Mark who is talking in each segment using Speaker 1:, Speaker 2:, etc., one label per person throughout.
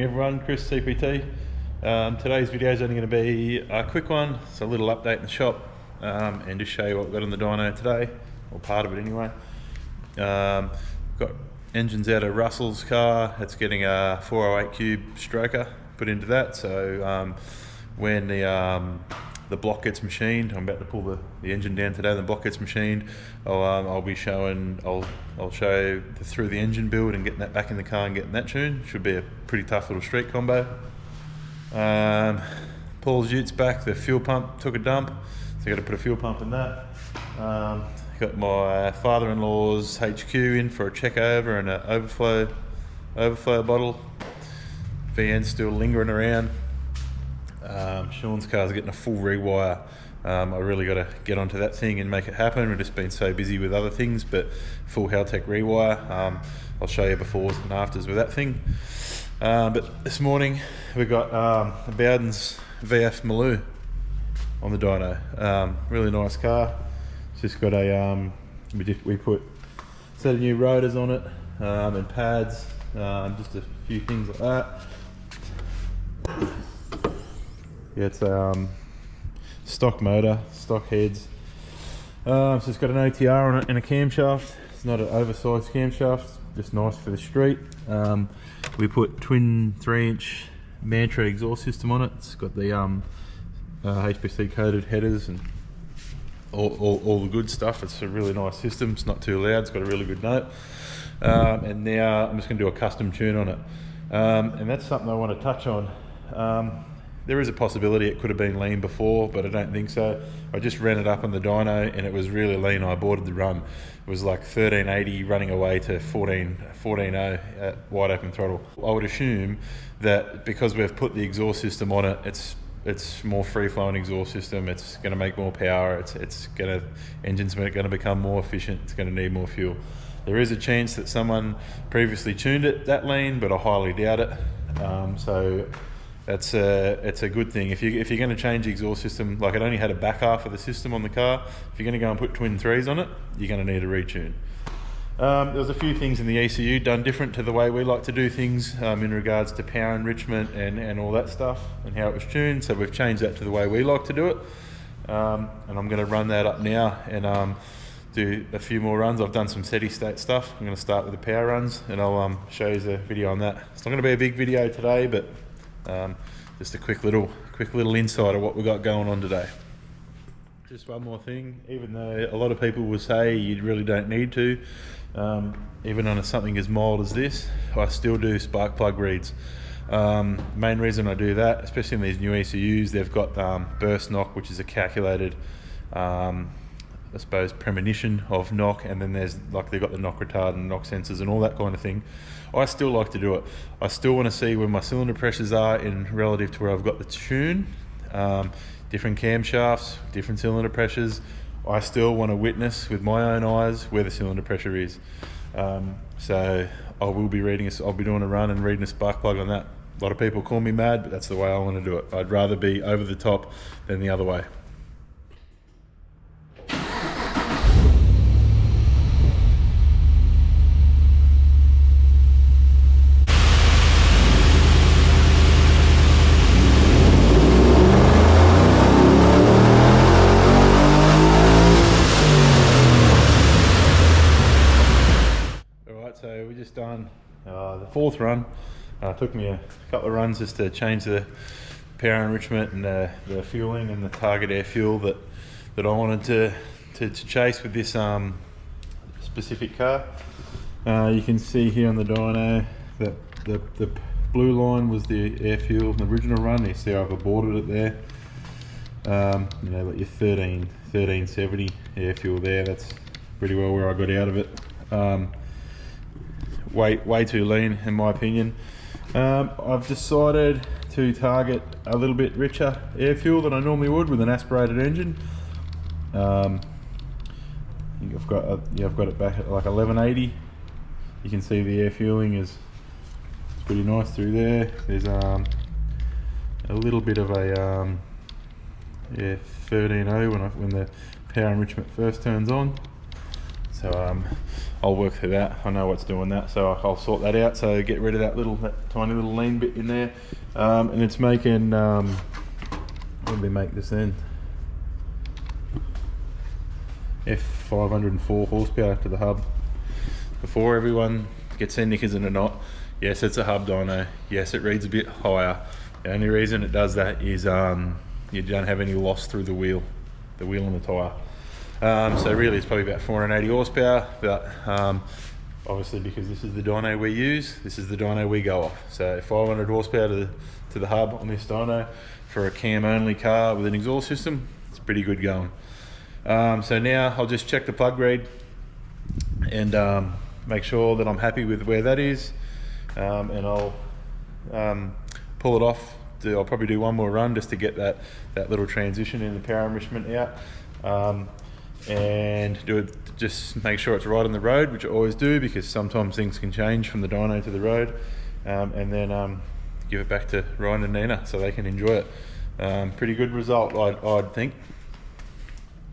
Speaker 1: Morning everyone, Chris CPT. Today's video is only going to be a quick one. It's a little update in the shop and just show you what we've got on the dyno today, or part of it anyway. Got engines out of Russell's car. It's getting a 408 cube stroker put into that, so when the block gets machined, I'm about to pull the engine down today, the block gets machined, I'll show through the engine build and getting that back in the car and getting that tuned. Should be a pretty tough little street combo. Paul's ute's back, the fuel pump took a dump, so I got to put a fuel pump in that. Got my father-in-law's HQ in for a check over and an overflow bottle. VN's still lingering around. Sean's car's getting a full rewire. I really got to get onto that thing and make it happen. We've just been so busy with other things, but full Haltech rewire. I'll show you befores and afters with that thing. But this morning we got a Bowden's VF Maloo on the dyno. Really nice car. It's just got a we put a set of new rotors on it and pads, just a few things like that. Yeah, it's stock motor, stock heads. So it's got an OTR on it and a camshaft. It's not an oversized camshaft, just nice for the street. We put twin 3-inch Mantra exhaust system on it. It's got the HPC coated headers and all the good stuff. It's a really nice system. It's not too loud. It's got a really good note. And now I'm just going to do a custom tune on it. And that's something I want to touch on. There is a possibility it could have been lean before, but I don't think so. I just ran it up on the dyno and it was really lean. I aborted the run. It was like 1380 running away to 14.0 at wide open throttle. I would assume that because we've put the exhaust system on it, it's more free-flowing exhaust system. It's going to make more power. Engine's going to become more efficient. It's going to need more fuel. There is a chance that someone previously tuned it that lean, but I highly doubt it. So it's a good thing. If you're going to change the exhaust system, like it only had a back half of the system on the car, if you're going to go and put twin 3s on it, you're going to need a retune. There was a few things in the ECU done different to the way we like to do things in regards to power enrichment and all that stuff and how it was tuned, so we've changed that to the way we like to do it. And I'm going to run that up now and do a few more runs. I've done some steady state stuff. I'm going to start with the power runs and I'll show you the video on that. It's not going to be a big video today, but just a quick little insight of what we got going on today. Just one more thing, even though a lot of people will say you really don't need to, even on something as mild as this, I still do spark plug reads. Main reason I do that, especially in these new ECUs, they've got burst knock, which is a calculated I suppose premonition of knock, and then there's like they've got the knock retardant, knock sensors and all that kind of thing. I still like to do it. I still want to see where my cylinder pressures are in relative to where I've got the tune. Different camshafts, different cylinder pressures. I still want to witness with my own eyes where the cylinder pressure is. So I'll be doing a run and reading a spark plug on that. A lot of people call me mad, but that's the way I want to do it. I'd rather be over the top than the other way. So we just done the fourth run. Took me a couple of runs just to change the power enrichment and the fueling and the target air fuel that I wanted to chase with this specific car. You can see here on the dyno that the blue line was the air fuel in the original run. You see I've aborted it there. You know, like your 1370 air fuel there. That's pretty well where I got out of it. Way too lean in my opinion. I've decided to target a little bit richer air fuel than I normally would with an aspirated engine. I think I've got it back at like 1180. You can see the air fueling is pretty nice through there. There's a little bit of a 13.0 when the power enrichment first turns on. So I'll work through that. I know what's doing that, so I'll sort that out. So get rid of that tiny little lean bit in there, and it's making. What did we make this in? F504 horsepower to the hub. Before everyone gets their knickers in a knot, yes, it's a hub dyno. Yes, it reads a bit higher. The only reason it does that is you don't have any loss through the wheel and the tyre. So really it's probably about 480 horsepower, but obviously because this is the dyno we use, this is the dyno we go off. So 500 horsepower to the hub on this dyno for a cam only car with an exhaust system, it's pretty good going. So now I'll just check the plug read and make sure that I'm happy with where that is, and I'll pull it off. I'll probably do one more run just to get that little transition in the power enrichment out, and do it, just make sure it's right on the road, which I always do because sometimes things can change from the dyno to the road, and then give it back to Ryan and Nina so they can enjoy it. Pretty good result, I'd think.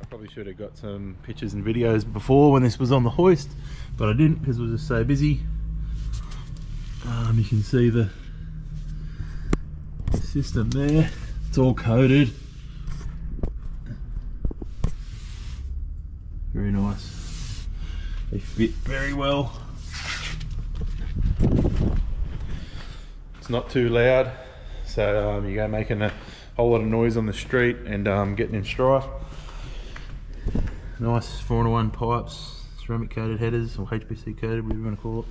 Speaker 1: I probably should have got some pictures and videos before when this was on the hoist, but I didn't because I was just so busy. You can see the system there, it's all coated. Very nice. They fit very well. It's not too loud, so you go making a whole lot of noise on the street and getting in strife. Nice 4-in-1 pipes, ceramic coated headers, or HPC coated, whatever you want to call it.